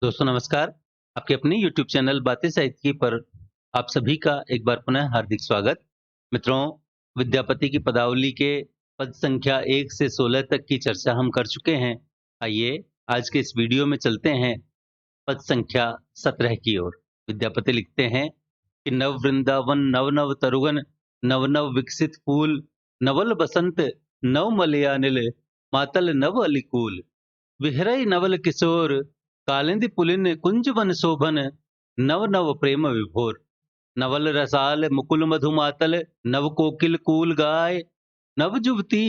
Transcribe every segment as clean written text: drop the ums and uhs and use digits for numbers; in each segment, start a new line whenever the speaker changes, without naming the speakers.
दोस्तों नमस्कार। आपके अपने YouTube चैनल बातें साहित्य की पर आप सभी का एक बार पुनः हार्दिक स्वागत। मित्रों, विद्यापति की पदावली के पद संख्या 1 से 16 तक की चर्चा हम कर चुके हैं। आइए आज के इस वीडियो में चलते हैं पद संख्या 17 की ओर। विद्यापति लिखते हैं कि नव वृंदावन नव नव तरुगन नव नव विकसित फूल नवल बसंत नव मलयानिल मातल नव अलिकूल विहरई नवल किशोर कालिंदी पुलिन कुंज वन शोभन नव नव प्रेम विभोर नवल रसाल मुकुल मधुमातल नव कोकिल कूल गाय नव जुवती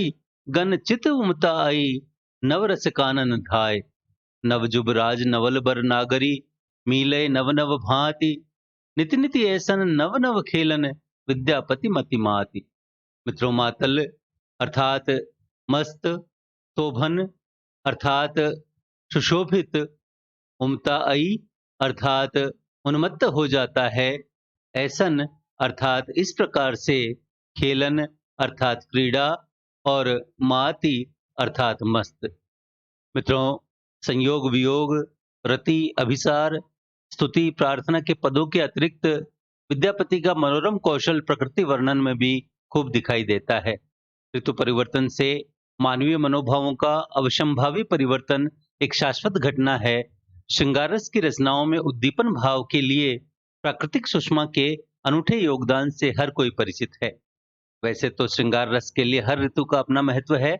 गन चित उमता आई नव रस कानन धाय नव जुब राज नवल बर नागरी मीलय नव नव भांति निति निति ऐसन नव नव खेलन विद्यापति मति माति। मित्रों, मातल अर्थात मस्त, शोभन अर्थात सुशोभित, उमता आई अर्थात उन्मत्त हो जाता है, ऐसन अर्थात इस प्रकार से, खेलन अर्थात क्रीड़ा और माति अर्थात मस्त। मित्रों, संयोग वियोग, रति अभिसार, स्तुति प्रार्थना के पदों के अतिरिक्त विद्यापति का मनोरम कौशल प्रकृति वर्णन में भी खूब दिखाई देता है। ऋतु परिवर्तन से मानवीय मनोभावों का अवश्यंभावी परिवर्तन एक शाश्वत घटना है। श्रृंगार रस की रचनाओं में उद्दीपन भाव के लिए प्राकृतिक सुषमा के अनूठे योगदान से हर कोई परिचित है। वैसे तो श्रृंगार रस के लिए हर ऋतु का अपना महत्व है,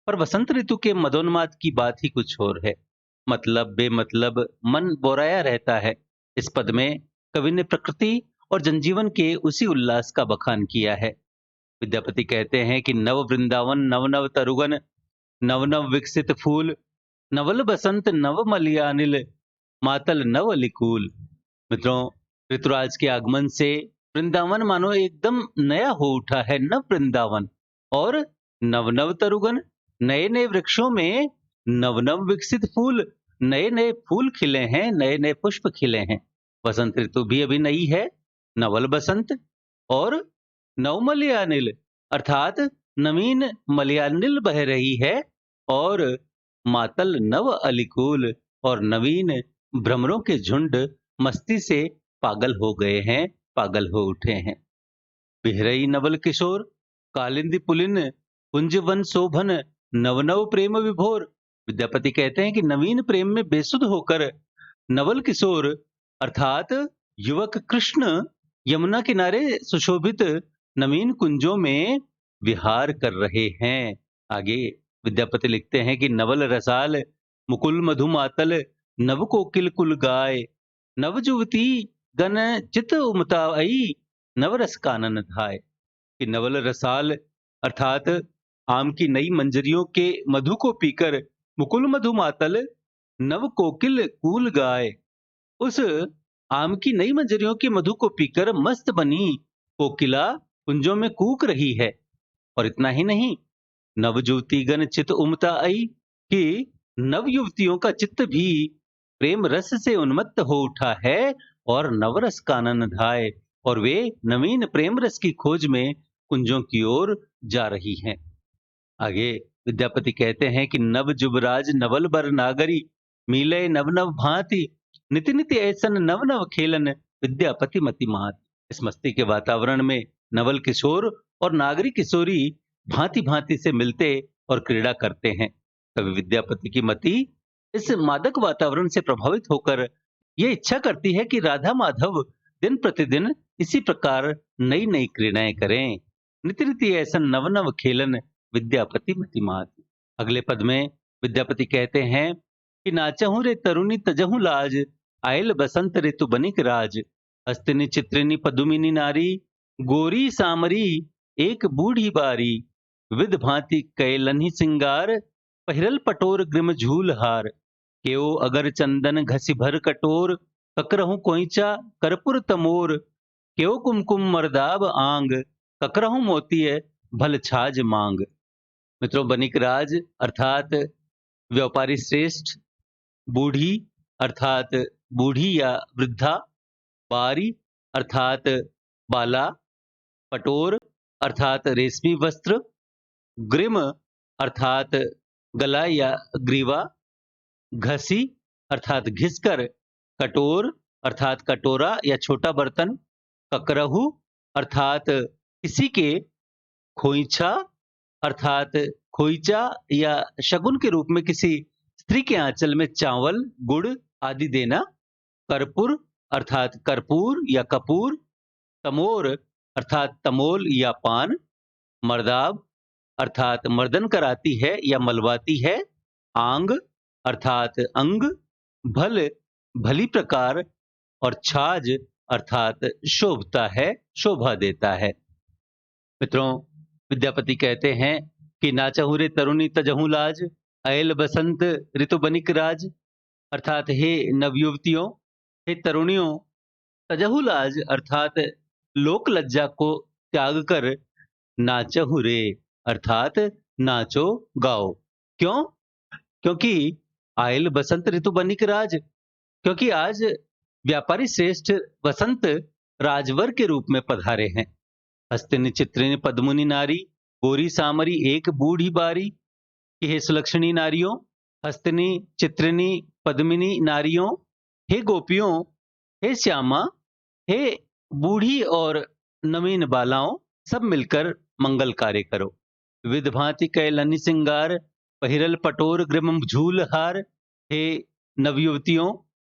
पर बसंत ऋतु के मदोन्माद की बात ही कुछ और है। मतलब बेमतलब मन बोराया रहता है। इस पद में कवि ने प्रकृति और जनजीवन के उसी उल्लास का बखान किया है। विद्यापति कहते हैं कि नव वृंदावन नव नव तरुगन नव नव विकसित फूल नवल बसंत नव मलयानिल मातल नव अलिकूल। मित्रों, ऋतुराज के आगमन से वृंदावन मानो एकदम नया हो उठा है। नव वृंदावन और नव नव तरुगन, नए नए वृक्षों में नव नव विकसित फूल, नए नए फूल खिले हैं, नए नए पुष्प खिले हैं। बसंत ऋतु भी अभी नई है, नवल बसंत, और नव मलयानिल अर्थात नवीन मलयानिल बह रही है, और मातल नव अलिकूल और नवीन भ्रमरों के झुंड मस्ती से पागल हो गए हैं, पागल हो उठे हैं। बिहरई नवल किशोर कालिंदी पुलिन कुंज वन शोभन नव नव प्रेम विभोर। विद्यापति कहते हैं कि नवीन प्रेम में बेसुध होकर नवल किशोर अर्थात युवक कृष्ण यमुना किनारे सुशोभित नवीन कुंजों में विहार कर रहे हैं। आगे विद्यापति लिखते हैं कि नवल रसाल मुकुल मधुमातल नव कोकिल कुल गाय नव जुवती गण चित उमताई नव रस कानन धाय। कि नवल रसाल अर्थात आम की नई मंजरियों के मधु को पीकर मुकुल मधुमातल नव कोकिल कूल गाय, उस आम की नई मंजरियों के मधु को पीकर मस्त बनी कोकिला कुंजों में कूक रही है। और इतना ही नहीं, नव युवतीगण चित उमता आई, कि नव युवतियों का चित्त भी प्रेम रस से उन्मत्त हो उठा है और नवरस कानन धाय, और वे नवीन प्रेम रस की खोज में कुंजों की ओर जा रही हैं। आगे विद्यापति कहते हैं कि नव जुबराज नवल बर नागरी मिले नव नव भांति निति निति ऐसन नव नव खेलन विद्यापति मति मात। इस मस्ती के वातावरण में नवल किशोर और नागरी किशोरी भांति भांति से मिलते और क्रीड़ा करते हैं। कवि विद्यापति की मति इस मादक वातावरण से प्रभावित होकर ये इच्छा करती है कि राधा माधव दिन प्रतिदिन इसी प्रकार नई नई क्रीड़ाएं करें। निति निति ऐसा नव नव खेलन विद्यापति मति मात। अगले पद में विद्यापति कहते हैं कि नाचहूं रे तरुणी तजहूं लाज आयल बसंत ऋतु बनिक राज हस्तिनी चित्रिनी पदुमिनी नारी गोरी सामरी एक बूढ़ी बारी विध भांति कैलन्ही सिंगार पहिरल पटोर ग्रिम झूल हार केओ अगर चंदन घसी भर कटोर ककरहूं कोइचा करपुर तमोर केओ कुमकुम मर्दाब आंग ककरहूं मोतीय भल छाज मांग। मित्रों, बनिक राज अर्थात व्यापारी श्रेष्ठ, बूढ़ी अर्थात बूढ़ी या वृद्धा, बारी अर्थात बाला, पटोर अर्थात रेशमी वस्त्र, ग्रिम अर्थात गला या ग्रीवा, घसी अर्थात घिसकर, कटोर अर्थात कटोरा या छोटा बर्तन, ककरहू अर्थात किसी के, खोइछा अर्थात खोइचा या शगुन के रूप में किसी स्त्री के आंचल में चावल, गुड़ आदि देना, कर्पूर अर्थात कर्पूर या कपूर, तमोर अर्थात तमोल या पान, मर्दाब अर्थात मर्दन कराती है या मलवाती है, आंग अर्थात अंग, भल भली प्रकार, और छाज अर्थात शोभता है, शोभा देता है। मित्रों, विद्यापति कहते हैं कि नाचहु रे तरुणी तजहु लाज, आयल बसंत ऋतु बनिक राज। अर्थात हे नवयुवतियों, हे तरुणियों, तजहु लाज अर्थात लोक लज्जा को त्याग कर नाचहु रे अर्थात नाचो गाओ। क्यों? क्योंकि आयल बसंत ऋतु बनिक राज, क्योंकि आज व्यापारी श्रेष्ठ वसंत राजवर के रूप में पधारे हैं। हस्तिनी चित्रिनी पद्मुनि नारी, गोरी सामरी एक बूढ़ी बारी, कि हे सुलक्षणी नारियों, हस्तिनी चित्रिनी पद्मिनी नारियों, हे गोपियों, हे श्यामा, हे बूढ़ी और नवीन बालाओं, सब मिलकर मंगल कार्य करो। विविध भांति कैलनि सिंगार, पहिरल पटोर ग्रिम झूल हार। हे नवयुवतियों,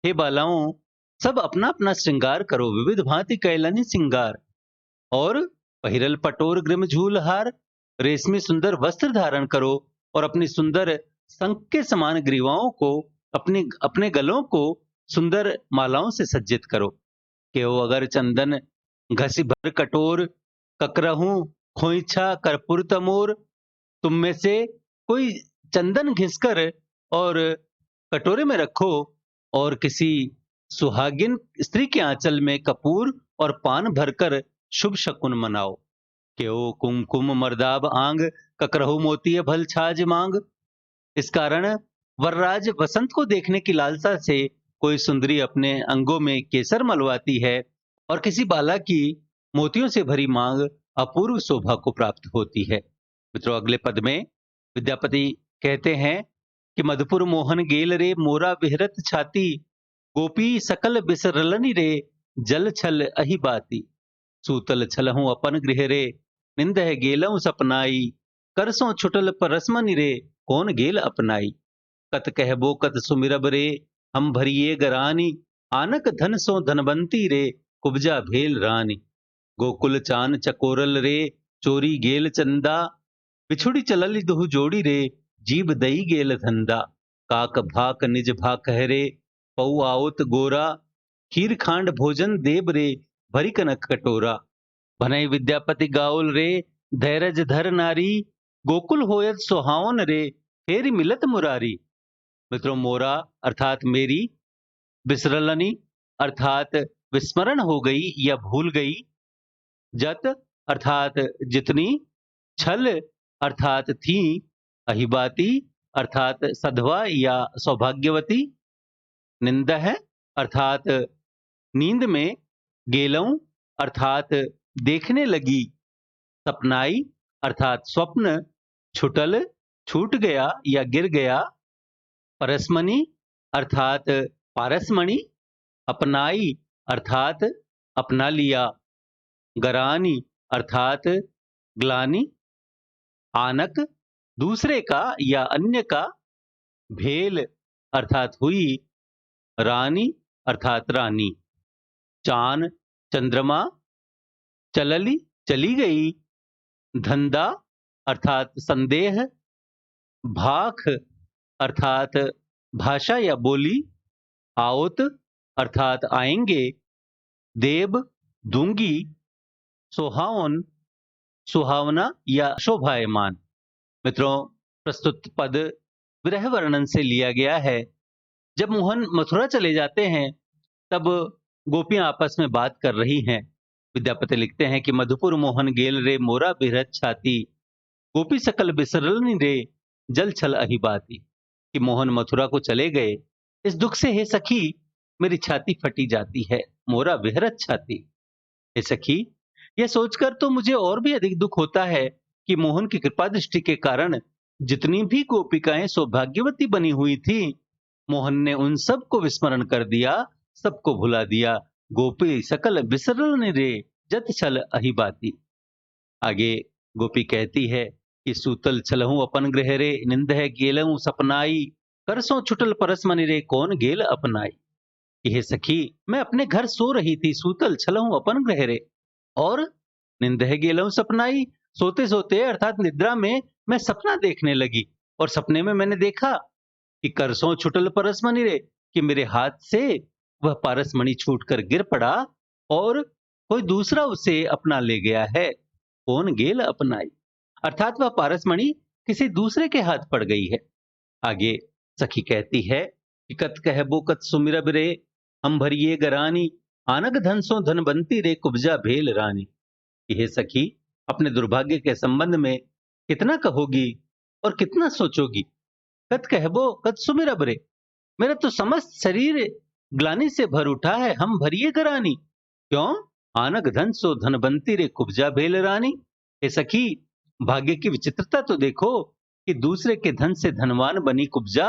हे बालाओं, सब अपना अपना श्रृंगार करो। विविध भांति कैलनि सिंगार, और पहिरल पटोर ग्रिम झूल हार, रेशमी सुंदर वस्त्र धारण करो, और अपनी सुंदर शंख के समान ग्रीवाओं को, अपने गलों को सुंदर मालाओं से सज्जित करो। केओ अगर चंदन घसी भर कटोर, ककरहूं खोइछा कर्पूर तमोर। तुम में से कोई चंदन घिसकर और कटोरे में रखो, और किसी सुहागिन स्त्री के आंचल में कपूर और पान भरकर शुभ शकुन मनाओ। केओ कुमकुम मर्दाब आंग, ककरहु मोती भल छाज मांग। इस कारण वरराज वसंत को देखने की लालसा से कोई सुंदरी अपने अंगों में केसर मलवाती है, और किसी बाला की मोतियों से भरी मांग अपूर्व शोभा को प्राप्त होती है। मित्रों, अगले पद में विद्यापति कहते हैं कि मधुपुर मोहन गेल रे मोरा विहरत छाती, गोपी सकल बिसरलनि रे जल छल अहि बाती। सूतल छलहूं अपन गृह रे, निंदह गेलहूं सपनाई, करसों छुटल परसमनि रे कौन गेल अपनाई। कत कहबो कत सुमिरब रे हम भरिए गरानी, आनक धन सो धनवंती रे कुब्जा भेल रानी। गोकुल चान चकोरल रे चोरी गेल चंदा, बिछुड़ी चलल दुहु जोड़ी रे जीव दई गेल धंधा। काक भाक निज भाक रे पौ आओत गोरा, खीर खांड भोजन देव रे भरी कनक कटोरा। भनई विद्यापति गाउल रे धैर्य धर नारी, गोकुल होयत सुहावन रे फेरी मिलत मुरारी। मित्रों, मोरा अर्थात मेरी, बिसरलनी अर्थात विस्मरण हो गई या भूल गई, जत अर्थात जितनी, छल अर्थात थी, अहिबाती अर्थात सधवा या सौभाग्यवती, निंदह अर्थात नींद में, गेलऊं अर्थात देखने लगी, सपनाई अर्थात स्वप्न, छुटल छूट गया या गिर गया, परसमणि अर्थात पारसमणि, अपनाई अर्थात अपना लिया, गरानी अर्थात ग्लानी, आनक दूसरे का या अन्य का, भेल अर्थात हुई, रानी अर्थात रानी, चान चंद्रमा, चलली चली गई, धंधा अर्थात संदेह, भाख अर्थात भाषा या बोली, आओत अर्थात आएंगे, देव दूंगी, सुहावन सुहावना या शोभायमान। मित्रों, प्रस्तुत पद विरह वर्णन से लिया गया है। जब मोहन मथुरा चले जाते हैं, तब गोपियां आपस में बात कर रही हैं। विद्यापति लिखते हैं कि मधुपुर मोहन गेल रे मोरा बिहरत छाती, गोपी सकल बिसरलनि रे जल छल अहि बाती। कि मोहन मथुरा को चले गए, इस दुख से हे सखी मेरी छाती फटी जाती है, मोरा बिहरत छाती। हे सखी, यह सोचकर तो मुझे और भी अधिक दुख होता है कि मोहन की कृपा दृष्टि के कारण जितनी भी गोपिकाएं सौभाग्यवती बनी हुई थी, मोहन ने उन सबको विस्मरण कर दिया, सबको भुला दिया। गोपी सकल बिसरन रे, जत छल अहि बाती। आगे गोपी कहती है कि सूतल छलहूं अपन गृह रे, निंद है गेलहूं सपनाई। करसों छुटल परस मनि रे, कौन गेल अपनाई। कि हे सखी, मैं अपने घर सो रही थी, सूतल छलहूं अपन गृह रे, और निंद है गेलहूं सपनाई। सोते सोते अर्थात निद्रा में मैं सपना देखने लगी, और सपने में मैंने देखा कि करसों छुटल परसमणि रे, कि मेरे हाथ से वह पारसमणि छूटकर गिर पड़ा, और कोई दूसरा उसे अपना ले गया है। कौन गेल अपनाई, अर्थात वह पारसमणि किसी दूसरे के हाथ पड़ गई है। आगे सखी कहती है कि कत कहबो कत सुमिरब रे, हम भरिए गरानी। आनक धन सो धनवंती रे, कुब्जा भेल रानी। कि हे सखी, अपने दुर्भाग्य के संबंध में कितना कहोगी और कितना सोचोगी। कत कहबो कत सुमिरब रे, मेरा तो समस्त शरीर ग्लानि से भर उठा है। हम भरिए गरानी, क्यों। आनक धन सो धनवंती रे, कुब्जा भेल रानी। हे सखी, भाग्य की विचित्रता तो देखो कि दूसरे के धन से धनवान बनी कुब्जा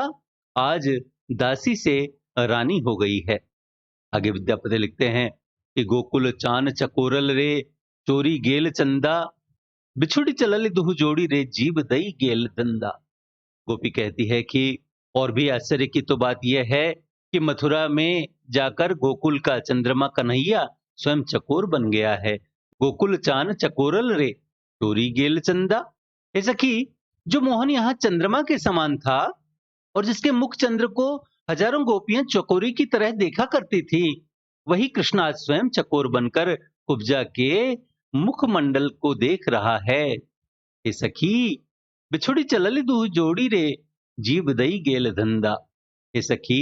आज दासी से रानी हो गई है। आगे विद्यापति लिखते हैं कि गोकुल चान चकोरल रे, चोरी गेल चंदा। बिछुड़ी चलल दुहु जोड़ी रे, जीव दई गेल दंदा। गोपी कहती है कि और भी आश्चर्य की तो बात यह है कि मथुरा में जाकर गोकुल का चंद्रमा कन्हैया स्वयं चकोर बन गया है। गोकुल चान चकोरल रे, चोरी गेल चंदा। हे सखी, जो मोहन यहाँ चंद्रमा के समान था और जिसके मुख चंद्र को हजारों गोपियां चकोरी की तरह देखा करती थी, वही कृष्ण आज स्वयं चकोर बनकर कुब्जा के मुखमंडल को देख रहा है। हे सखी, बिछुड़ी चलली दू जोड़ी रे, जीव दई गेल धंधा। हे सखी,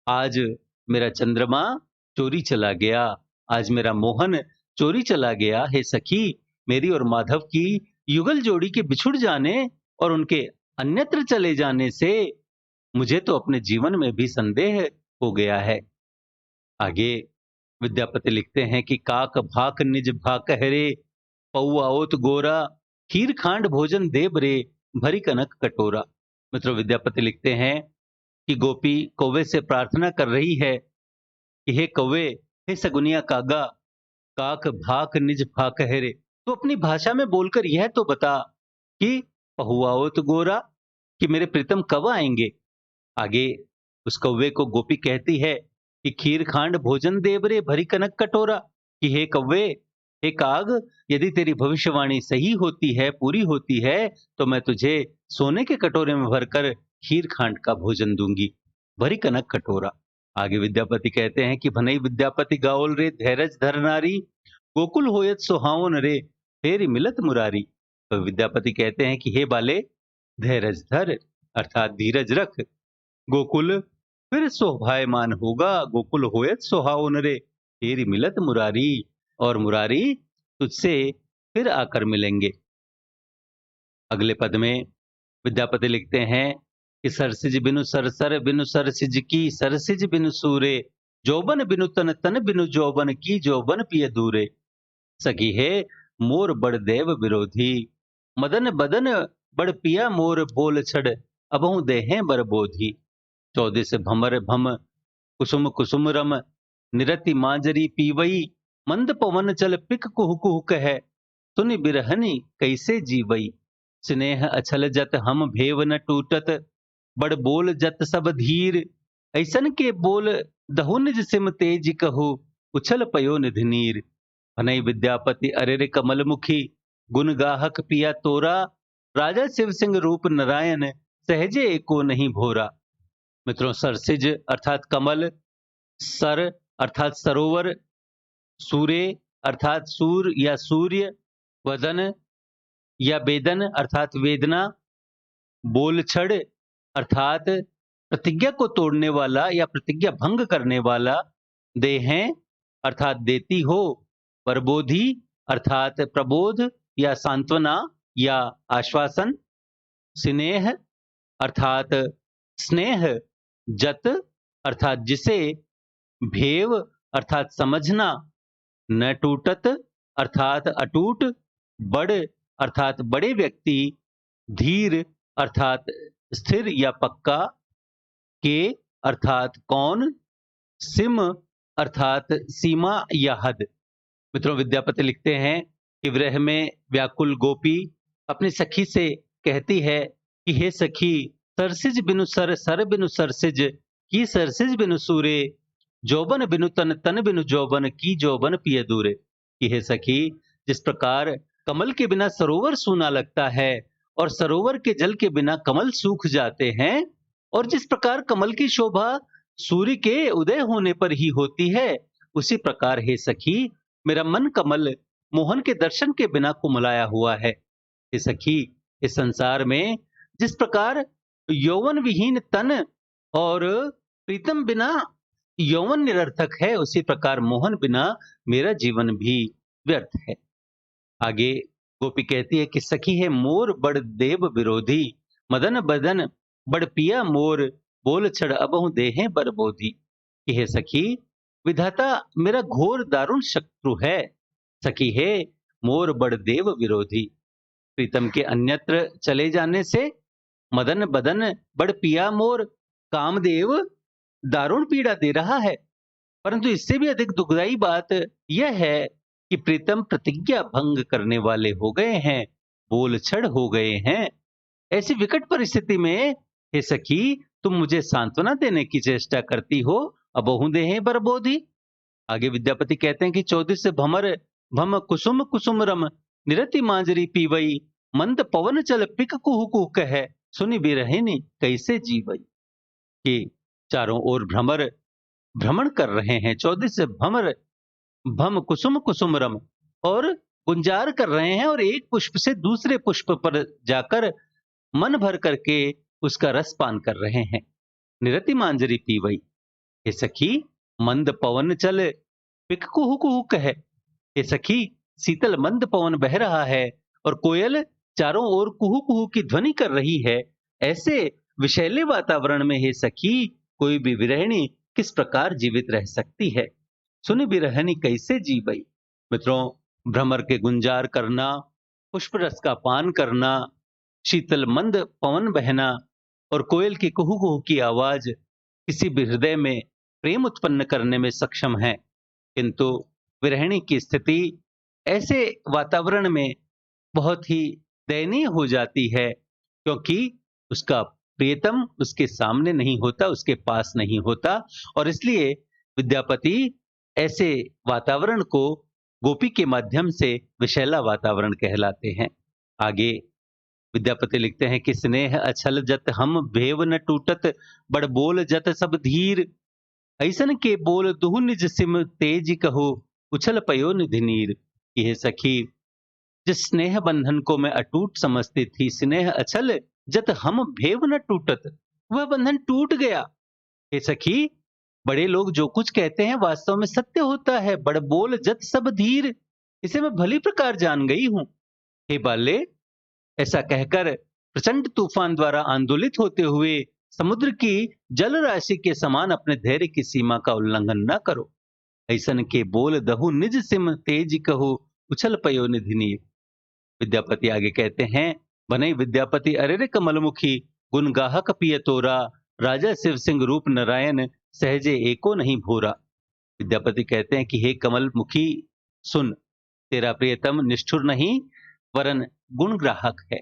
आज मेरा चंद्रमा चोरी चला गया, आज मेरा मोहन चोरी चला गया। हे सखी, मेरी और माधव की युगल जोड़ी के बिछुड़ जाने और उनके अन्यत्र चले जाने से मुझे तो अपने जीवन में भी संदेह हो गया है। आगे विद्यापति लिखते हैं कि काक भाक निज भाक हरे, पौआ ओत गोरा। खीर खांड भोजन देव रे, भरी कनक कटोरा। मित्रों, विद्यापति लिखते हैं कि गोपी कौवे से प्रार्थना कर रही है कि हे कौवे, हे सगुनिया कागा, काक भाक निज भाक हरे, तो अपनी भाषा में बोलकर यह तो बता कि पहुआओत गोरा, कि मेरे प्रीतम कब आएंगे। आगे उस कौवे को गोपी कहती है कि खीर खांड भोजन देव रे, भरी कनक कटोरा। कि हे कौवे, हे काग, यदि तेरी भविष्यवाणी सही होती है, पूरी होती है, तो मैं तुझे सोने के कटोरे में भरकर खीर खांड का भोजन दूंगी, भरी कनक कटोरा। आगे विद्यापति कहते हैं कि भनई विद्यापति गाओल रे, धैर्य धर नारी। गोकुल होयत सुहावन रे, फेरी मिलत मुरारी। तो विद्यापति कहते हैं कि हे बाले, धैर्य धर, अर्थात धीरज रख। गोकुल फिर शोभायमान होगा, गोकुल होयत सुहावन रे, फेरी मिलत मुरारी, और मुरारी तुझसे फिर आकर मिलेंगे। अगले पद में विद्यापति लिखते हैं कि सरसिज बिनु सरसर, बिनु सरसिज की सरसिज बिनु सूरे। जौबन बिनु तन, तन बिनु जौबन की, जौबन पिय दूरे। सखी है मोर बड़ देव विरोधी, मदन बदन बड़ पिया मोर बोल छड़। अबहु देहें बर बोधी। चौदिस भमर भम, कुसुम कुसुम रम। निरति मांजरी पीवई, मंद पवन चल पिक कुहु कुहु कह। सुनि बिरहनि कैसे जीवई। स्नेह अछल जत हम भेव न टूटत, बड़ बोल जत सब धीर। ऐसन के बोल दहु निज सिम तेज कहु, उछल पयो निधि नीर। भनई विद्यापति अरेर कमल मुखी, गुण गाहक पिया तोरा। राजा शिव सिंह रूप नारायण, सहजे एको नहीं भोरा। मित्रों, सरसिज अर्थात कमल, सर अर्थात सरोवर, सूर्य अर्थात सूर या सूर्य, वदन या वेदन अर्थात वेदना, बोलछड़ अर्थात प्रतिज्ञा को तोड़ने वाला या प्रतिज्ञा भंग करने वाला, देहें अर्थात देती हो, प्रबोधि अर्थात प्रबोध या सांत्वना या आश्वासन, स्नेह अर्थात स्नेह, जत अर्थात जिसे, भेव अर्थात समझना, न टूटत अर्थात अटूट, बड़ अर्थात बड़े व्यक्ति, धीर अर्थात स्थिर या पक्का, के अर्थात कौन, सिम अर्थात सीमा या हद। मित्रों, विद्यापति लिखते हैं कि विरह में व्याकुल गोपी अपनी सखी से कहती है कि हे सखी, सरसिज बिनु सर, सर बिनु सरसिज, की सरसिज बिनु सूरे, जौबन बिनु तन, तन बिनु जौबन, की जौबन पिय दूरे। कि हे सखी, जिस प्रकार कमल के बिना सरोवर सूना लगता है और सरोवर के जल के बिना कमल सूख जाते हैं, और जिस प्रकार कमल की शोभा सूर्य के उदय होने पर ही होती है, उसी प्रकार हे सखी, मेरा मन कमल मोहन के दर्शन के बिना कुमलाया हुआ है। हे सखी, इस संसार में जिस प्रकार यौवन विहीन तन और प्रीतम बिना यौवन निरर्थक है, उसी प्रकार मोहन बिना मेरा जीवन भी व्यर्थ है। आगे गोपी कहती है कि सखी है मोर बड़ देव विरोधी, मदन बदन बड़ पिया मोर, बोल छड़ अबहु देहें बरबोधी। कि हे सखी, विधाता मेरा घोर दारुण शत्रु है। सखी है मोर बड़ देव विरोधी। प्रीतम के अन्यत्र चले जाने से मदन बदन बड़ पिया मोर कामदेव दारुण पीड़ा दे रहा है। परंतु इससे भी अधिक दुखदाई बात यह है कि प्रीतम प्रतिज्ञा भंग करने वाले हो गए हैं, बोलछड़ हो गए हैं। ऐसी विकट परिस्थिति में हे सखी, तुम मुझे सांत्वना देने की चेष्टा करती हो, अबहु देहें बरबोधी। आगे विद्यापति कहते हैं कि चौदिस भमर भम कुसुम कुसुम रम, निरति मांजरी पीवई, मंद पवन चल पिक कुहु कुहु कह, सुनि बिरहिनी कैसे जीवई। कि चारों ओर भ्रमर भ्रमण कर रहे हैं, चौदिस भमर भम कुसुम कुसुम रम, और गुंजार कर रहे हैं, और एक पुष्प से दूसरे पुष्प पर जाकर मन भर करके उसका रस पान कर रहे हैं। निरति मांजरी पीवई। हे सखी, मंद पवन चल पिक कुहु कुहु कह। हे सखी, शीतल मंद पवन बह रहा है और कोयल चारों ओर कुहू कुहू की ध्वनि कर रही है। ऐसे विषैले वातावरण में हे सखी, कोई भी विरहिणी किस प्रकार जीवित रह सकती है। सुनि बिरहिनी कैसे जीवई। मित्रों, भ्रमर के गुंजार करना, पुष्प रस का पान करना, शीतल मंद पवन बहना और कोयल की कुहू कुहू की आवाज किसी भी हृदय में प्रेम उत्पन्न करने में सक्षम है, किंतु विरहिणी की स्थिति ऐसे वातावरण में बहुत ही दयनीय हो जाती है, क्योंकि उसका प्रियतम उसके सामने नहीं होता, उसके पास नहीं होता, और इसलिए विद्यापति ऐसे वातावरण को गोपी के माध्यम से विशैला वातावरण कहलाते हैं। आगे विद्यापति लिखते हैं कि स्नेह अछल जत हम भेव न टूटत, बड़ बोल जत सब धीर, ऐसन के बोल दुहु निज सिम तेज कहो, उछल पयो निधि नीर। कि हे सखी, जिस स्नेह बंधन को मैं अटूट समझती थी, स्नेह अछल जत हम भेव न टूटत, वह बंधन टूट गया। हे सखी, बड़े लोग जो कुछ कहते हैं वास्तव में सत्य होता है। बड़ बोल जत सब धीर, इसे मैं भली प्रकार जान गई हूं। हे बाले, ऐसा कहकर प्रचंड तूफान द्वारा आंदोलित होते हुए समुद्र की जल राशि के समान अपने धैर्य की सीमा का उल्लंघन न करो। ऐसन के बोल दहु निज सिम तेज कहो, उछल पयो निधि नीर। विद्यापति आगे कहते हैं, बनई विद्यापति अरे रे कमलमुखी, गुण गाहक पिय तोरा, राजा शिव सिंह रूप नारायण, सहजे एको नहीं भोरा। विद्यापति कहते हैं कि हे कमल मुखी, सुन, तेरा प्रियतम निष्ठुर नहीं वरन गुण ग्राहक है।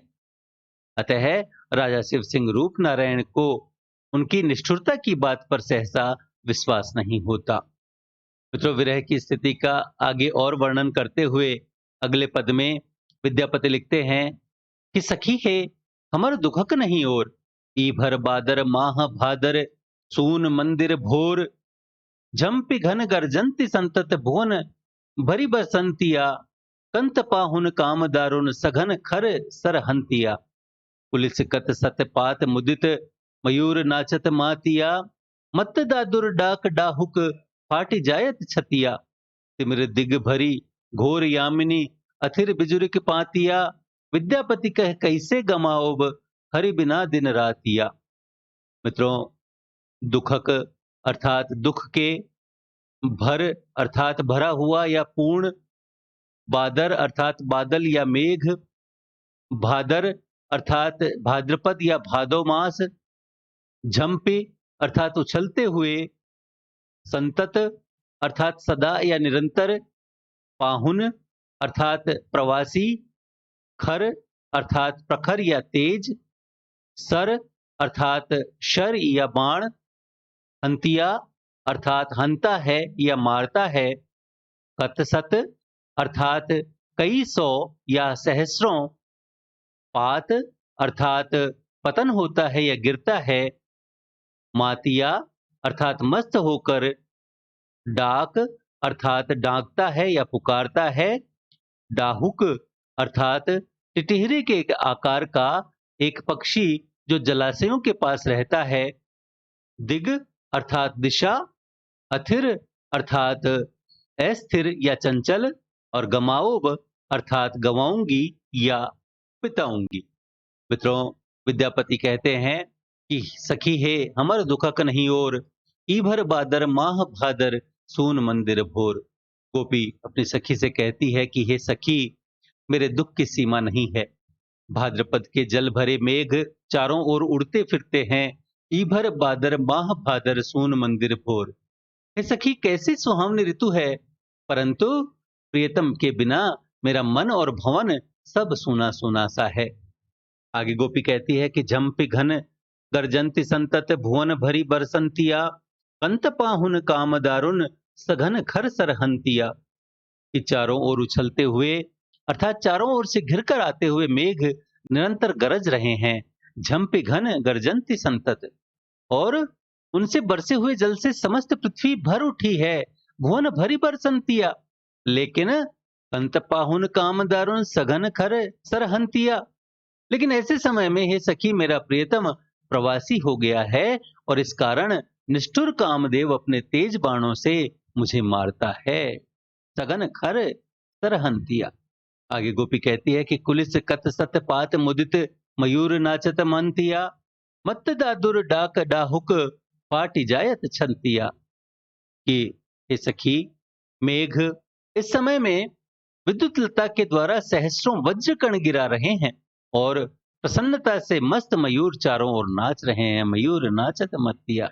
अतः राजा शिव सिंह रूप नारायण को उनकी निष्ठुरता की बात पर सहसा विश्वास नहीं होता। मित्रों, विरह की स्थिति का आगे और वर्णन करते हुए अगले पद में विद्यापति लिखते हैं कि सखी है हमर दुखक नहीं और, ई भर बादर माह भादर, सून मंदिर भोर, झम्पि घन गर्जंति संतत भुवन, भरी बसंतिया, कंत पाहुन काम दारुन, सघन खर सरहंतिया। पुलिस कत सत पात मुदित, मयूर नाचत मातिया, मत दादुर डाक डाहुक, फाटी जायत छतिया। तिमिर दिग भरी घोर यामिनी, अथिर बिजुरिक पातिया, विद्यापति कह कैसे गमाओब, हरि बिना दिन रातिया। मित्रों, दुखक अर्थात दुख के, भर अर्थात भरा हुआ या पूर्ण, बादर अर्थात बादल या मेघ, भादर अर्थात भाद्रपद या भादो मास, झम्पी अर्थात उछलते हुए, संतत अर्थात सदा या निरंतर, पाहुन अर्थात प्रवासी, खर अर्थात प्रखर या तेज, सर अर्थात शर या बाण, हंतिया अर्थात हंता है या मारता है, कतसत अर्थात कई सौ या सहस्रों, पात अर्थात पतन होता है या गिरता है, मातिया अर्थात मस्त होकर, डाक अर्थात डांकता है या पुकारता है, डाहुक अर्थात टिटिहरे के एक आकार का एक पक्षी जो जलाशयों के पास रहता है, दिग अर्थात दिशा, अथिर अर्थात अस्थिर या चंचल, और गमाओब अर्थात गवाऊंगी या पिताऊंगी। मित्रों, विद्यापति कहते हैं कि सखी है हमर दुखक नहीं और, ई भर बादर माह भादर सून मंदिर भोर। गोपी अपनी सखी से कहती है कि हे सखी, मेरे दुख की सीमा नहीं है। भाद्रपद के जल भरे मेघ चारों ओर उड़ते फिरते हैं। ई भर बादर माह भादर सून मंदिर भोर। हे सखी, कैसी सुहावनी ऋतु है, परंतु प्रियतम के बिना मेरा मन और भवन सब सूना सूना सा है। आगे गोपी कहती है कि झम्पि घन गर्जंति संतत भुवन भरी बरसंतिया, कंत पाहुन काम दारुन सघन खर सरहंतिया। कि चारों ओर उछलते हुए अर्थात चारों ओर से घिरकर आते हुए मेघ निरंतर गरज रहे हैं। झम्पि घन गर्जंति संतत, और उनसे बरसे हुए जल से समस्त पृथ्वी भर उठी है। भुवन भरी बरसंतिया, लेकिन कंत पाहुन काम दारुन सघन खर सरहंतिया। लेकिन ऐसे समय में हे सखी, मेरा प्रियतम प्रवासी हो गया है और इस कारण निष्ठुर कामदेव अपने तेज बाणों से मुझे मारता है। सघन खर सरहंतिया। आगे गोपी कहती है कि कुलिस कत सत पात मुदित मयूर नाचत मंतिया, मत दादुर डाक डाहुक पाटी जायत छंतिया। कि हे सखी, मेघ इस समय में विद्युत लता के द्वारा सहस्रों वज्र कण गिरा रहे हैं और प्रसन्नता से मस्त मयूर चारों ओर नाच रहे हैं। मयूर नाचत मत्तिया।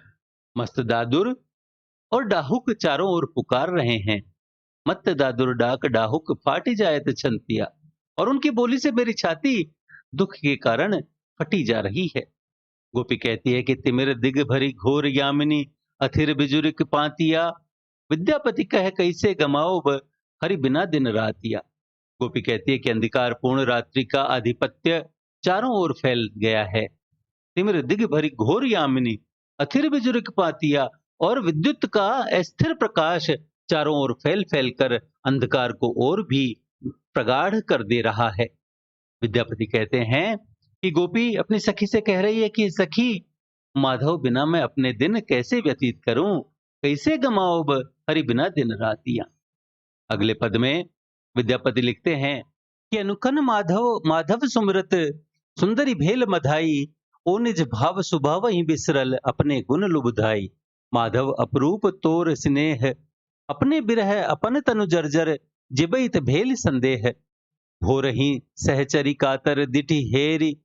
मस्त दादुर और डाहुक चारों ओर पुकार रहे हैं। मत दादुर डाक डाहुक फाटी जायत छंतिया। और उनकी बोली से मेरी छाती दुख के कारण फटी जा रही है। गोपी कहती है कि तिमिर दिग भरी घोर यामिनी, अथिर बिजुरिक पातिया, विद्यापति कह कैसे गमाओ हरि बिना दिन रातिया। गोपी कहती है कि अंधकार पूर्ण रात्रि का आधिपत्य चारों ओर फैल गया है। तिमिर दिग भरी घोर यामिनी, अथिर बिजुरिक पातिया, और विद्युत का अस्थिर प्रकाश चारों ओर फैल फैल कर अंधकार को और भी प्रगाढ़ कर दे रहा है। विद्यापति कहते हैं कि गोपी अपनी सखी से कह रही है कि सखी, माधव बिना मैं अपने दिन कैसे व्यतीत करूं, कैसे गमाओ हरि बिना दिन रातियां। अगले पद में विद्यापति लिखते हैं कि अनुकन माधव माधव सुमरत, सुंदरी भेल मधाई, ओ निज भाव सुभाव ही बिसरल अपने गुण लुबधाई। माधव अपरूप तोर स्नेह, अपने बिरह अपन तनु जर्जर, जिबैत भेल संदेह। भोरही सहचरी कातर दिठी हेरी,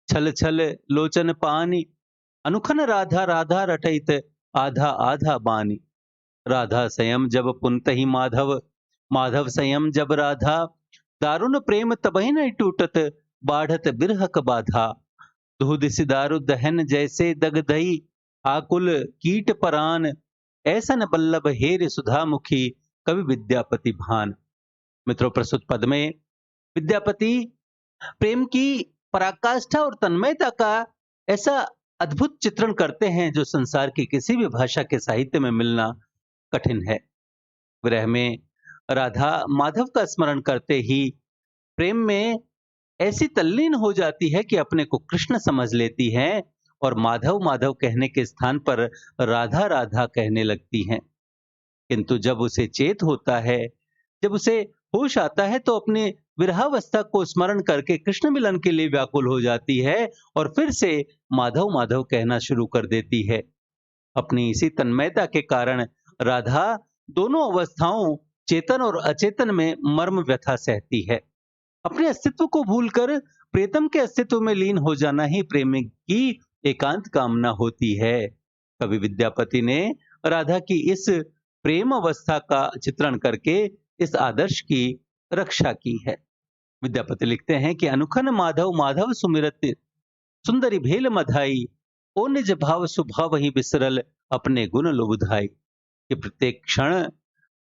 छल छल लोचन पानी, अनुखन राधा राधा रटैत आधा आधा बानी। राधा संयम जब पुनतहि माधव, माधव संयम जब राधा, दारुण प्रेम तबहि नहीं टूटत, बाढ़त बिरहक बाधा। दूध सिदारु दहन जैसे दगदई, आकुल कीट परान, ऐसन बल्लभ हेर सुधा मुखी, कवि विद्यापति भान। मित्रों, प्रस्तुत पद में विद्यापति प्रेम की पराकाष्ठा और तन्मयता का ऐसा अद्भुत चित्रण करते हैं जो संसार की किसी भी भाषा के साहित्य में मिलना कठिन है। विरह में राधा माधव का स्मरण करते ही प्रेम में ऐसी तल्लीन हो जाती है कि अपने को कृष्ण समझ लेती है और माधव माधव कहने के स्थान पर राधा राधा कहने लगती हैं। किंतु जब उसे चेत होता है, जब उसे होश आता है, तो अपने विरहावस्था को स्मरण करके कृष्ण मिलन के लिए व्याकुल हो जाती है और फिर से माधव माधव कहना शुरू कर देती है। अपनी इसी तन्मयता के कारण राधा दोनों अवस्थाओं, चेतन और अचेतन में मर्म व्यथा सहती है। अपने अस्तित्व को भूलकर प्रीतम के अस्तित्व में लीन हो जाना ही प्रेमी की एकांत कामना होती है। कवि विद्यापति ने राधा की इस प्रेम अवस्था का चित्रण करके इस आदर्श की रक्षा की है। विद्यापति लिखते हैं कि अनुखन माधव माधव सुमिरत सुंदरी भेल मधाई, ओ निज भाव स्वभाव ही बिसरल अपने गुण लुबधाई। कि प्रत्येक क्षण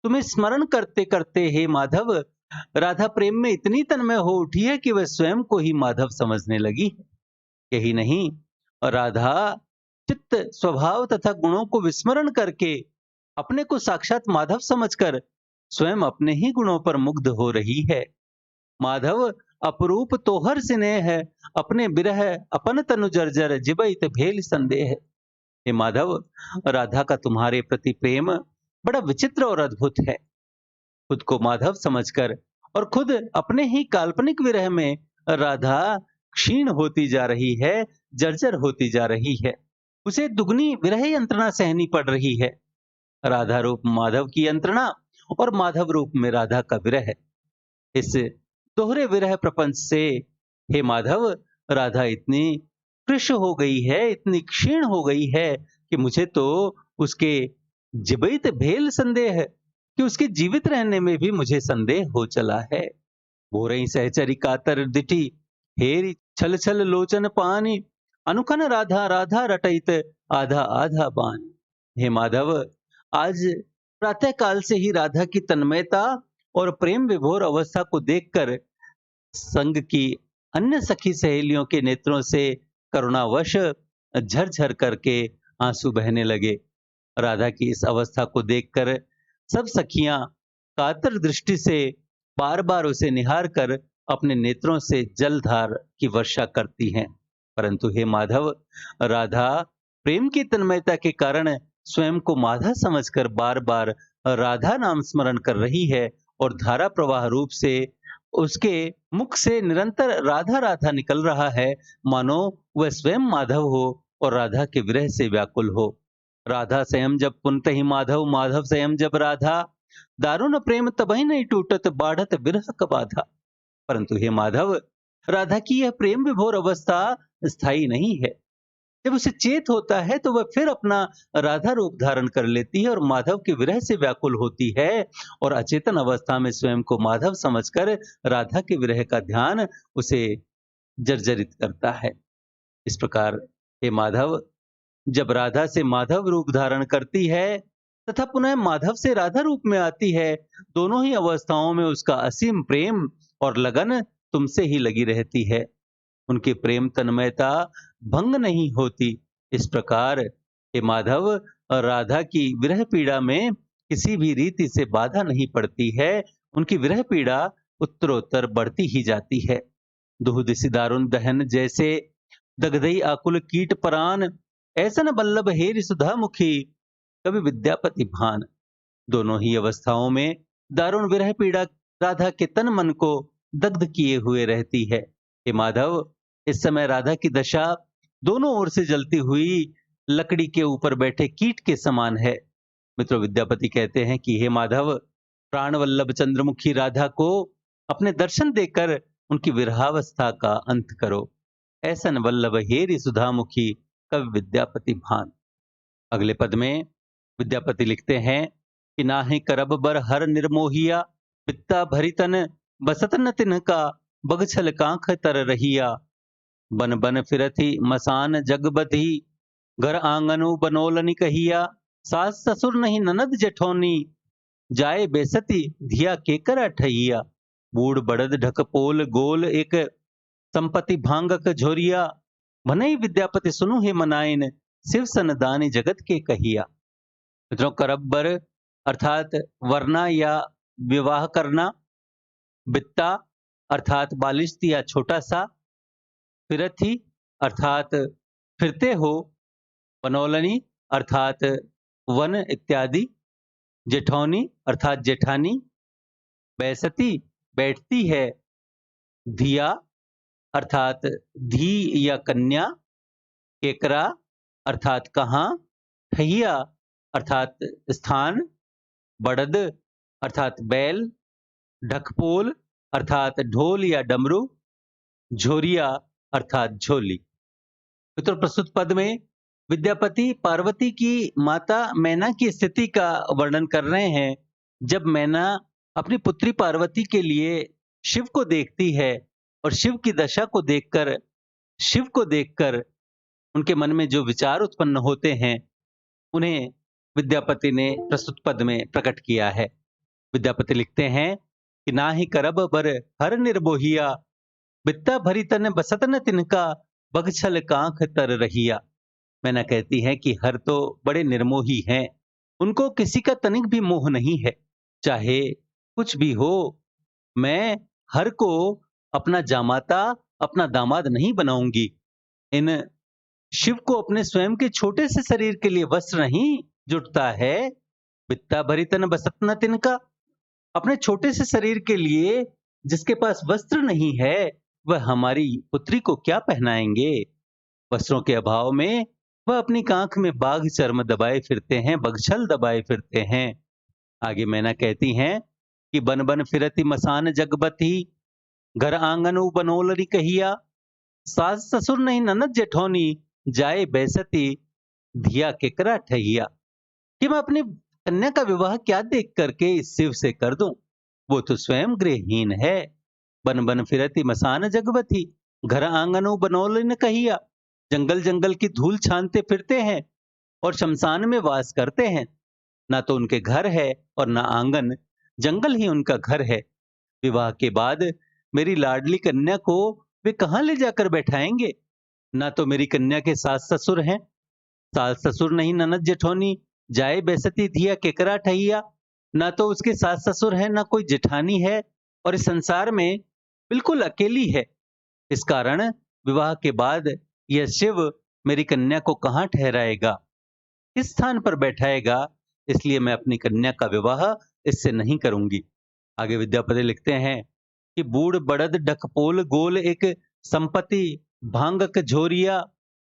तुम्हें स्मरण करते करते हे माधव राधा प्रेम में इतनी तन्मय हो उठी है कि वह स्वयं को ही माधव समझने लगी। यही नहीं, राधा चित्त स्वभाव तथा गुणों को विस्मरण करके अपने को साक्षात माधव समझकर स्वयं अपने ही गुणों पर मुग्ध हो रही है। माधव अपरूप तोहर स्नेह है, अपने बिरह अपन तनु जर्जर जिबइत भेल संदेह। हे माधव, राधा का तुम्हारे प्रति प्रेम बड़ा विचित्र और अद्भुत है। खुद को माधव समझकर और खुद अपने ही काल्पनिक विरह में राधा क्षीण होती जा रही है, जर्जर होती जा रही है। उसे दुगनी विरह यंत्रणा सहनी पड़ रही है। राधा रूप माधव की यंत्रणा और माधव रूप में राधा का विरह। इस दोहरे विरह प्रपंच से हे माधव राधा इतनी कृश हो गई है, इतनी क्षीण हो गई है कि मुझे तो उसके जिबैत भेल संदेह है कि उसके जीवित रहने में भी मुझे संदेह हो चला है। बोरई सहचरी कातर दिठी, हेरी छल छल लोचन पानी, अनुखन राधा राधा रटैत आधा आधा बानी। हे माधव, आज प्रातः काल से ही राधा की तन्मयता और प्रेम विभोर अवस्था को देखकर संग की अन्य सखी सहेलियों के नेत्रों से करुणावश झरझर करके आंसू बहने लगे। राधा की इस अवस्था को देखकर सब सखियां कातर दृष्टि से बार बार उसे निहार कर अपने नेत्रों से जलधार की वर्षा करती हैं। परंतु हे माधव, राधा प्रेम की तन्मयता के कारण स्वयं को माधा समझकर बार बार राधा नाम स्मरण कर रही है और धारा प्रवाह रूप से उसके मुख से निरंतर राधा राधा निकल रहा है, मानो वह स्वयं माधव हो और राधा के विरह से व्याकुल हो। राधा स्वयं जब पुनत ही माधव, माधव स्वयं जब राधा, दारुण प्रेम तबहि नहीं टूटत बाढ़त विरह कबाधा। परंतु हे माधव, राधा की यह प्रेम विभोर अवस्था स्थायी नहीं है। जब उसे चेत होता है तो वह फिर अपना राधा रूप धारण कर लेती है और माधव के विरह से व्याकुल होती है और अचेतन अवस्था में स्वयं को माधव समझकर राधा के विरह का ध्यान उसे जर्जरित करता है। इस प्रकार हे माधव, जब राधा से माधव रूप धारण करती है तथा पुनः माधव से राधा रूप में आती है, दोनों ही अवस्थाओं में उसका असीम प्रेम और लगन तुमसे ही लगी रहती है। उनकी प्रेम तन्मयता भंग नहीं होती। इस प्रकार हे माधव, राधा की विरह पीड़ा में किसी भी रीति से बाधा नहीं पड़ती है। उनकी विरह पीड़ा उत्तरोत्तर बढ़ती ही जाती है। दुहुदिसि दारुण दहन जैसे दगदई आकुल कीट परान, ऐसन बल्लभ हेरि सुधा मुखी कवि विद्यापति भान। दोनों ही अवस्थाओं में दारुण विरह पीड़ा राधा के तन मन को दग्ध किए हुए रहती है। हे माधव, इस समय राधा की दशा दोनों ओर से जलती हुई लकड़ी के ऊपर बैठे कीट के समान है। मित्रों, विद्यापति कहते हैं कि हे माधव, प्राण वल्लभ चंद्रमुखी राधा को अपने दर्शन देकर उनकी विरहावस्था का अंत करो। ऐसन वल्लभ हेरि सुधामुखी कवि विद्यापति भान। अगले पद में विद्यापति लिखते हैं कि नाहि करब बर हर निर्मोहिया, पित्ता भरितन बसत न तिनका, बगछल कांख तर रहिया, बन बन फिरथी मसान जगबधी, घर आंगनु बनोलनि कहिया, सास ससुर नहीं ननद जेठौनी, जाए बेसती धिया केकर ठहिया, बूढ़ बड़द ढकपोल गोल एक, संपत्ति भांगक झोरिया, भनई विद्यापति सुनु हे मनाइन, शिव सन दानी जगत के कहिया। मित्रों, करब्बर अर्थात वरना या विवाह करना, बित्ता अर्थात बालिश्त या छोटा सा, फिरथी अर्थात फिरते हो, बनोलनी अर्थात वन इत्यादि, जेठौनी अर्थात जेठानी, बैसती बैठती है, धिया अर्थात धी या कन्या, केकरा अर्थात कहाँ, ठहिया अर्थात स्थान, बड़द अर्थात बैल, ढकपोल अर्थात ढोल या डमरू, झोरिया अर्थात झोली। मित्रों, प्रस्तुत पद में विद्यापति पार्वती की माता मैना की स्थिति का वर्णन कर रहे हैं। जब मैना अपनी पुत्री पार्वती के लिए शिव को देखती है और शिव की दशा को देखकर, शिव को देखकर उनके मन में जो विचार उत्पन्न होते हैं, उन्हें विद्यापति ने प्रस्तुत पद में प्रकट किया है। विद्यापति लिखते हैं कि ना ही करब बर हर निर्बोहिया, बित्ता भरी तन बसत न तिनका, बगछल कांख तर रहिया। मैना कहती है कि हर तो बड़े निर्मोही हैं, उनको किसी का तनिक भी मोह नहीं है। चाहे कुछ भी हो, मैं हर को अपना जामाता, अपना दामाद नहीं बनाऊंगी। इन शिव को अपने स्वयं के छोटे से शरीर के लिए वस्त्र नहीं जुटता है। बित्ता भरी तन बसत न तिनका, अपने छोटे से शरीर के लिए जिसके पास वस्त्र नहीं है, वह हमारी पुत्री को क्या पहनाएंगे। वस्त्रों के अभाव में वह अपनी कांख में बाघ चर्म दबाए फिरते हैं, बगछल दबाए फिरते हैं। आगे मैना कहती हैं कि बन बन फिरती मसान जगबती, घर आंगन उ बनोलरी कहिया, सास ससुर नहीं ननद जेठौनी, जाए बैसती धिया केकरा ठहिया। कि मैं अपनी कन्या का विवाह क्या देख करके इस शिव से कर दूं, वो तो स्वयं गृहहीन है। बन बन फिरती मसान जगबती, घर आंगन बनोल न कहिया। जंगल जंगल की धूल छानते फिरते हैं और शमशान में वास करते हैं। ना तो उनके घर है और ना आंगन, जंगल ही उनका घर है। विवाह के बाद मेरी लाडली कन्या को वे कहाँ ले जाकर बैठाएंगे। ना तो मेरी कन्या के सास ससुर हैं, सास ससुर नहीं ननद जेठौनी, जाए बेसती धिया केकरा ठहिया। ना तो उसके सास ससुर है, ना कोई जेठानी है, और इस संसार में बिल्कुल अकेली है। इस कारण विवाह के बाद यह शिव मेरी कन्या को कहाँ ठहराएगा, किस स्थान पर बैठाएगा। इसलिए मैं अपनी कन्या का विवाह इससे नहीं करूंगी। आगे विद्यापति लिखते हैं कि बूढ़ बड़द डकपोल गोल एक संपत्ति, भांगक झोरिया।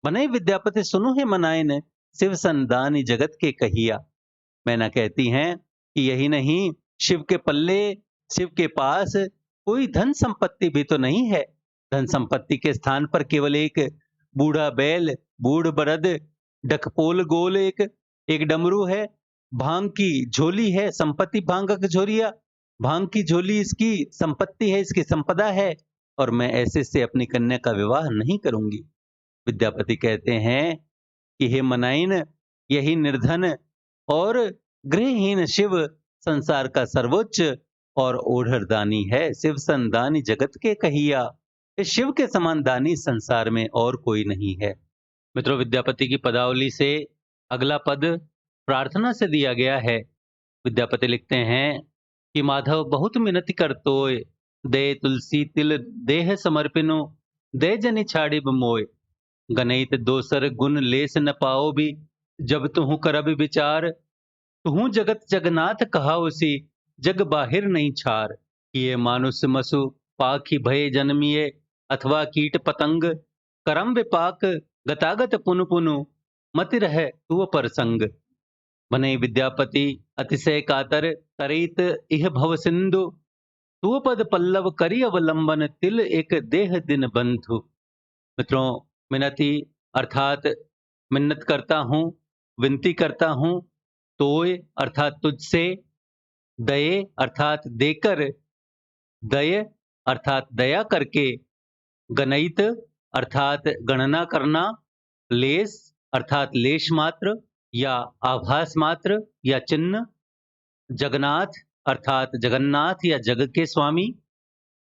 बने विद्यापति सुनो है मनाइन, शिव संदानी जगत के कहिया। मैना कहती हैं कि यही नहीं, शिव के पल्ले, शिव के पास कोई धन संपत्ति भी तो नहीं है। धन संपत्ति के स्थान पर केवल एक बूढ़ा बैल, बूढ़ बरद, डकपोल गोल एक डमरू है, भांग की झोली है, संपत्ति भांगक झोरिया। भांग की झोली इसकी संपत्ति है, इसकी संपदा है, और मैं ऐसे से अपनी कन्या का विवाह नहीं करूंगी। विद्यापति कहते हैं कि हे मनाइन, यही निर्धन और गृहहीन शिव संसार का सर्वोच्च और ओढ़र दानी है। शिव संदानी जगत के कहिया। इस शिव के समान दानी संसार में और कोई नहीं है। मित्रों, विद्यापति की पदावली से अगला पद प्रार्थना से दिया गया है। विद्यापति लिखते हैं कि माधव बहुत मिनति करतोय, दे तुलसी तिल देह समर्पिनो, दे जनि छाड़िब मोय। गणित दोसर गुण लेस न पाओ भी, जब तुहु करब विचार। तुहु जगत जगन्नाथ कहा उसी, जग बाहिर नहीं छार। ये मानुष मसु पाखी भय जन्मिए, अथवा कीट पतंग, करम विपाक गतागत पुनु पुनु, मति रह तुव पर संग। बने विद्यापति अतिशय कातर, तरित इह भव सिंधु, तुव पद पल्लव करी अवलंबन, तिल एक देह दिन बंधु। मित्रों, मिनति अर्थात मिन्नत करता हूँ, विनती करता हूँ। तोय अर्थात तुझसे, दये अर्थात देकर, दय अर्थात दया करके, गणित अर्थात गणना करना, लेस अर्थात लेश मात्र या आभास मात्र या चिन्ह, जगन्नाथ अर्थात जगन्नाथ या जग के स्वामी,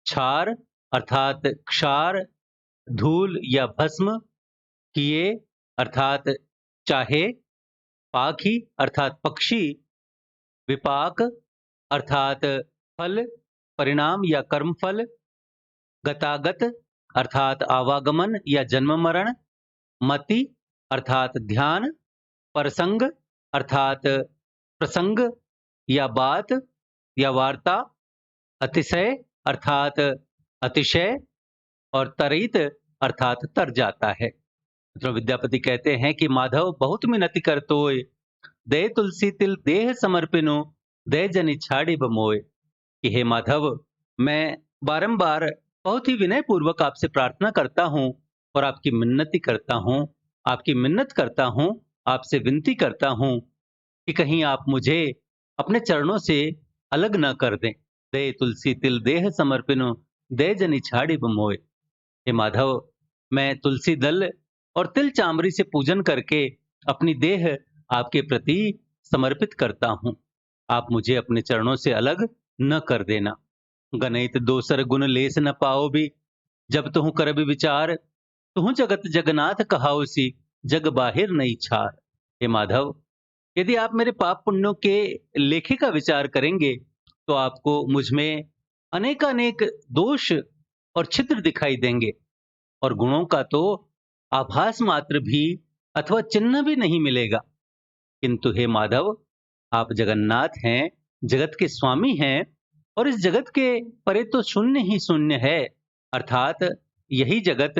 क्षार अर्थात क्षार धूल या भस्म, किए अर्थात चाहे, पाखी अर्थात पक्षी, विपाक अर्थात फल, परिणाम या कर्मफल, गतागत अर्थात आवागमन या जन्म मरण, मति अर्थात ध्यान, प्रसंग अर्थात प्रसंग या बात या वार्ता, अतिशय अर्थात अतिशय, और तरित अर्थात तर जाता है। तो विद्यापति कहते हैं कि माधव बहुत मिनति करतोय, दे तुलसी तिल देह समर्पिनो, दे जनि छाड़ी बमोय। कि हे माधव, मैं बारंबार बहुत ही विनय पूर्वक आपसे प्रार्थना करता हूँ और आपकी मिन्नति करता हूँ आपकी मिन्नत करता हूँ, आपसे विनती करता हूँ कि कहीं आप मुझे अपने चरणों से अलग ना कर दें। दे तुलसी तिल देह समर्पिनो, दे जनि छाड़ी मोय। हे माधव, मैं तुलसी दल और तिल चामड़ी से पूजन करके अपनी देह आपके प्रति समर्पित करता हूँ। आप मुझे अपने चरणों से अलग न कर देना। गणित दोसर गुण लेस न पाओ भी, जब तुहु कर विचार, तुहु जगत जगन्नाथ कहाओसी, जग बाहिर नहीं छार। हे माधव, यदि आप मेरे पाप पुण्यों के लेखे का विचार करेंगे तो आपको मुझ में अनेकानेक दोष और छिद्र दिखाई देंगे, और गुणों का तो आभास मात्र भी अथवा चिन्ह भी नहीं मिलेगा। किंतु हे माधव, आप जगन्नाथ हैं, जगत के स्वामी हैं, और इस जगत के परे तो शून्य ही शून्य है, अर्थात यही जगत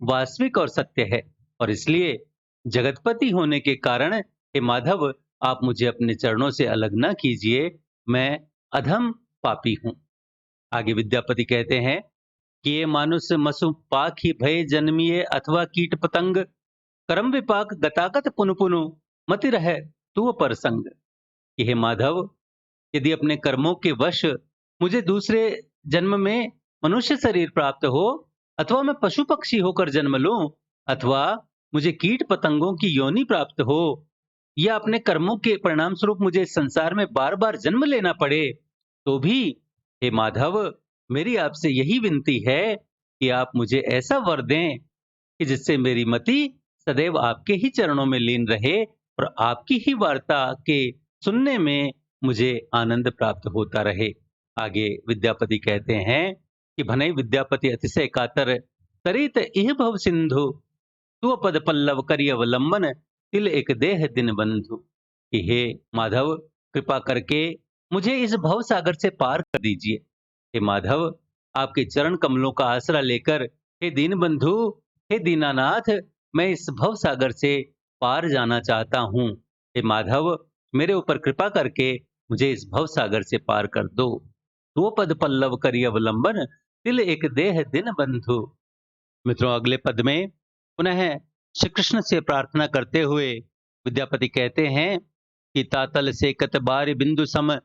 वास्तविक और सत्य है। और इसलिए जगतपति होने के कारण हे माधव, आप मुझे अपने चरणों से अलग ना कीजिए। मैं अधम पापी हूं। आगे विद्यापति कहते हैं कि ये मानुष मसु पाक ही भय जन्मिए, अथवा कीट पतंग कर्म विपाक गतागत पुनु पुनु, मति रहे तू पर संग। कि हे माधव, यदि अपने कर्मों के वश मुझे दूसरे जन्म में मनुष्य शरीर प्राप्त हो, अथवा मैं पशु पक्षी होकर जन्म लूं, अथवा मुझे कीट पतंगों की योनि प्राप्त हो, या अपने कर्मों के परिणाम स्वरूप मुझे इस संसार में बार बार जन्म लेना पड़े, तो भी हे माधव, मेरी आपसे यही विनती है कि आप मुझे ऐसा वर दें कि जिससे मेरी मति सदैव आपके ही चरणों में लीन रहे, और आपकी ही वार्ता के सुनने में मुझे आनंद प्राप्त होता रहे। आगे विद्यापति कहते हैं कि भनई विद्यापति अतिशय कातर, तरित इह भव सिंधु, तू पद पल्लव करि अवलंबन, तिल एक देह दिन बंधु। कि हे माधव, कृपा करके मुझे इस भव सागर से पार कर दीजिए। हे माधव, आपके चरण कमलों का आसरा लेकर, हे दीन बंधु, हे दीनानाथ, मैं इस भव सागर से पार जाना चाहता हूँ। हे माधव, मेरे ऊपर कृपा करके मुझे इस भव सागर से पार कर दो। दो पद पल्लव करी अवलंबन, तिल एक देह दिन बंधु। मित्रों, अगले पद में पुनः श्री कृष्ण से प्रार्थना करते हुए विद्यापति कहते हैं कि तातल से कत बारी बिंदु सम,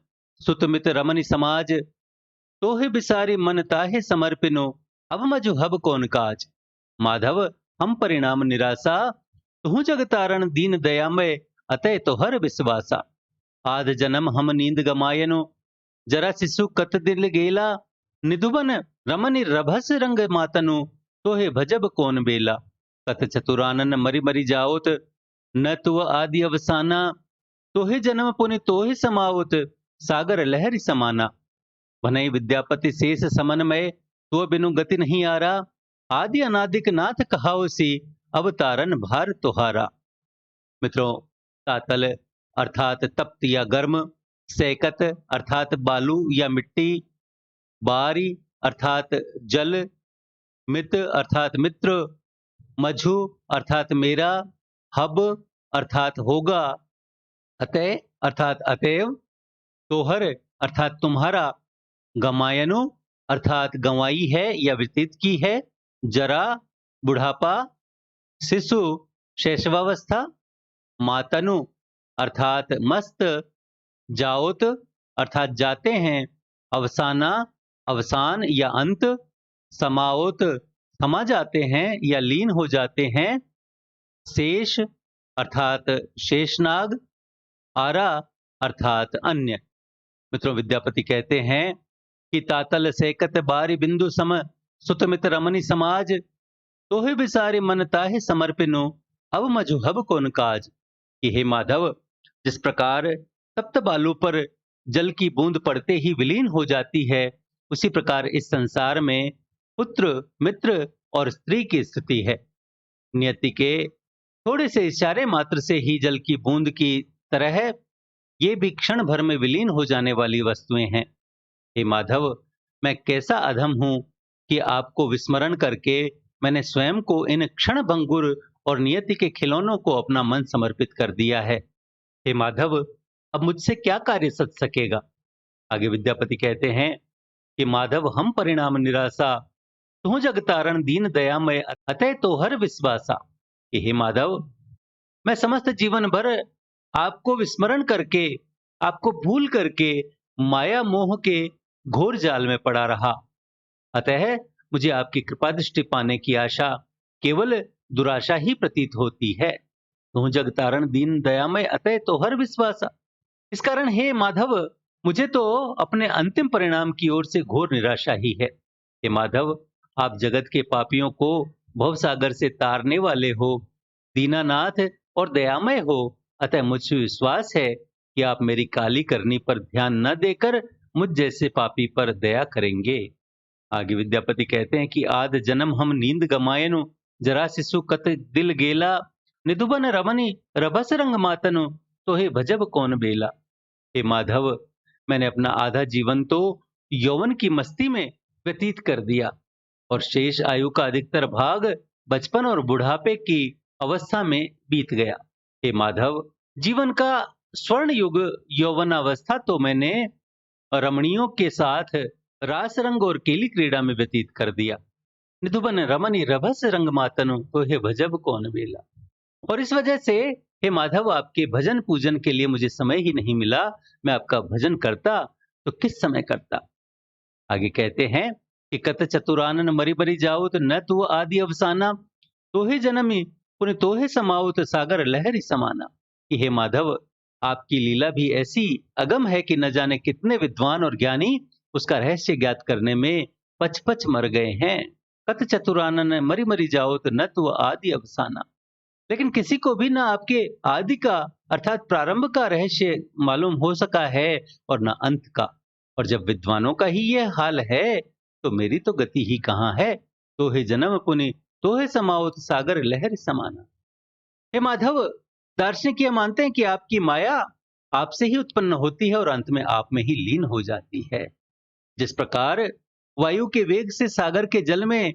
सुतमित रमनी समाज, तोहे बिसारी मन ताहे समर्पिनो, अब मजु हब कौन काज। माधव, हम परिणाम निराशा, तुहु जग तारण दीन दयामय, अतः तो हर विश्वासा। आध जन्म हम नींद गमायनो, जरा शिशु कत दिल गेला, निधुबन रमनी रभस रंग मातनु, तोहे भजब कौन बेला। कत चतुरानन मरि मरि जाओत, न तुव आदि अवसाना, तोहे जन्म पुनि तोहे समावत, सागर लहरी समाना। भनई विद्यापति शेष समन्मय, तो बिनु गति नहीं आ रहा, आदि अनादिक नाथ कहाओसी, अवतारन भार तुहारा। मित्रों, तातल अर्थात तप्त या गर्म, सैकत अर्थात बालू या मिट्टी, बारी अर्थात जल, मित अर्थात मित्र, मझु अर्थात मेरा, हब अर्थात होगा, अतः अर्थात अतएव, तोहर अर्थात तुम्हारा, गमायनो अर्थात गंवाई है या व्यतीत की है, जरा बुढ़ापा, शिशु शैशवावस्था, मातनु अर्थात मस्त, जाओत अर्थात जाते हैं, अवसाना अवसान या अंत, समाओत समा जाते हैं या लीन हो जाते हैं, शेष अर्थात शेषनाग, आरा अर्थात अन्य। मित्रों, विद्यापति कहते हैं कि तातल सेकत बारी बिंदु सम, सुतमित रमनी समाज, तोहे बिसारे मन ताहे समर्पिनो, अब मजहब कौन काज। कि हे माधव, जिस प्रकार तप्त बालू पर जल की बूंद पड़ते ही विलीन हो जाती है, उसी प्रकार इस संसार में पुत्र, मित्र और स्त्री की स्थिति है। नियति के थोड़े से इशारे मात्र से ही जल की बूंद की तरह ये भी क्षण भर में विलीन हो जाने वाली वस्तुएं हैं। हे माधव, मैं कैसा अधम हूं कि आपको विस्मरण करके मैंने स्वयं को इन क्षण भंगुर और नियति के खिलौनों को अपना मन समर्पित कर दिया है। हे माधव, अब मुझसे क्या कार्य सच सकेगा। आगे विद्यापति कहते हैं कि माधव, हम परिणाम निराशा, तुह जग तारण दीन दयामय, अतः तो हर विश्वासा। कि हे माधव, मैं समस्त जीवन भर आपको विस्मरण करके, आपको भूल करके माया मोह के घोर जाल में पड़ा रहा। अतः मुझे आपकी कृपा दृष्टि पाने की आशा केवल दुराशा ही प्रतीत होती है। तू जग तारण दीन दयामय अतः तो हर विश्वासा। इस कारण हे माधव, मुझे तो अपने अंतिम परिणाम की ओर से घोर निराशा ही है। हे माधव, आप जगत के पापियों को भवसागर से तारने वाले हो, दीनानाथ और दयामय हो। अतः मुझसे विश्वास है कि आप मेरी काली करनी पर ध्यान न देकर मुझ जैसे पापी पर दया करेंगे। आगे विद्यापति कहते हैं कि आद जन्म हम नींद गमायनु, जरा शिशु कत दिल गेला, निधुबन रमनी रभस रंग मातनु, तो हे भजब कौन बेला। हे माधव, मैंने अपना आधा जीवन तो यौवन की मस्ती में व्यतीत कर दिया और शेष आयु का अधिकतर भाग बचपन और बुढ़ापे की अवस्था में बीत गया। हे माधव, जीवन का स्वर्ण युग यौवन अवस्था तो मैंने रमणियों के साथ रास रंग और केली क्रीड़ा में व्यतीत कर दिया। निधुबन रमनी रभस रंग मातनु, तो हे भजब कौन बेला। और इस वजह से हे माधव, आपके भजन पूजन के लिए मुझे समय ही नहीं मिला। मैं आपका भजन करता तो किस समय करता। आगे कहते हैं कि कत चतुरानन मरि मरि जाओ तो न तू आदि अवसाना, तोहे जन्मी पुण्य तोहे समाओ तो सागर लहरी समाना। कि हे माधव, आपकी लीला भी ऐसी अगम है कि न जाने कितने विद्वान और ज्ञानी उसका रहस्य ज्ञात करने में पच पच मर गए हैं। कत चतुरानन मरि मरि जाओ तो न तू आदि अवसाना। लेकिन किसी को भी ना आपके आदि का अर्थात प्रारंभ का रहस्य मालूम हो सका है और ना अंत का। और जब विद्वानों का ही यह हाल है तो मेरी तो गति ही कहाँ है। तो हे जन्म पुनि तो हे समाओ सागर लहर समाना। हे माधव, दार्शनिक ये मानते हैं कि आपकी माया आपसे ही उत्पन्न होती है और अंत में आप में ही लीन हो जाती है। जिस प्रकार वायु के वेग से सागर के जल में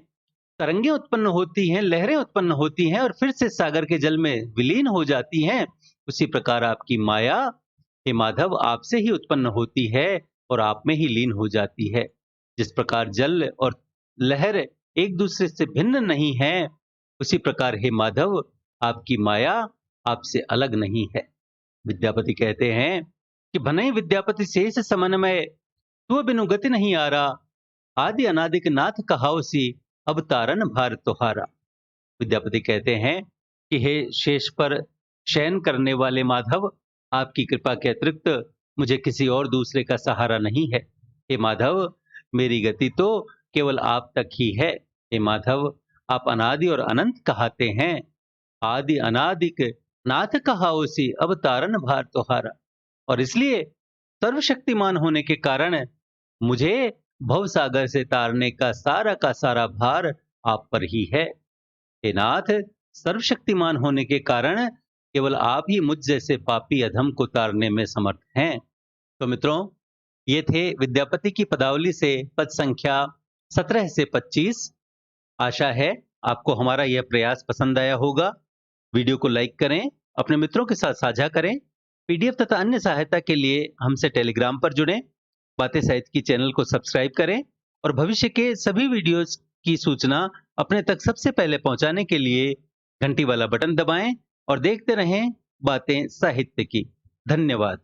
तरंगें उत्पन्न होती हैं, लहरें उत्पन्न होती हैं और फिर से सागर के जल में विलीन हो जाती हैं, उसी प्रकार आपकी माया हे माधव आपसे ही उत्पन्न होती है और आप में ही लीन हो जाती है। जिस प्रकार जल और लहर एक दूसरे से भिन्न नहीं है, उसी प्रकार हे माधव आपकी माया आपसे अलग नहीं है। विद्यापति कहते हैं कि भनई विद्यापति शेष समन्वय, तू बिनु गति नहीं आ रहा, आदि अनादिक नाथ कहाओसी, अब तारन भार तुहारा। विद्यापति कहते हैं कि हे शेष पर शयन करने वाले माधव, आपकी कृपा के अतिरिक्त मुझे किसी और दूसरे का सहारा नहीं है। हे माधव, मेरी गति तो केवल आप तक ही है। हे माधव, आप अनादि और अनंत कहाते हैं, आदि अनादिक नाथ कहाओसी, अब तारन भार तुहारा। और इसलिए सर्वशक्तिमान होने के कारण मुझे भव सागर से तारने का सारा भार आप पर ही है। हे नाथ, सर्वशक्तिमान होने के कारण केवल आप ही मुझ जैसे पापी अधम को तारने में समर्थ हैं। तो मित्रों, ये थे विद्यापति की पदावली से पद संख्या 17 से 25। आशा है आपको हमारा यह प्रयास पसंद आया होगा। वीडियो को लाइक करें, अपने मित्रों के साथ साझा करें। पीडीएफ तथा अन्य सहायता के लिए हमसे टेलीग्राम पर जुड़ें। बातें साहित्य की चैनल को सब्सक्राइब करें और भविष्य के सभी वीडियोस की सूचना अपने तक सबसे पहले पहुंचाने के लिए घंटी वाला बटन दबाएं और देखते रहें बातें साहित्य की। धन्यवाद।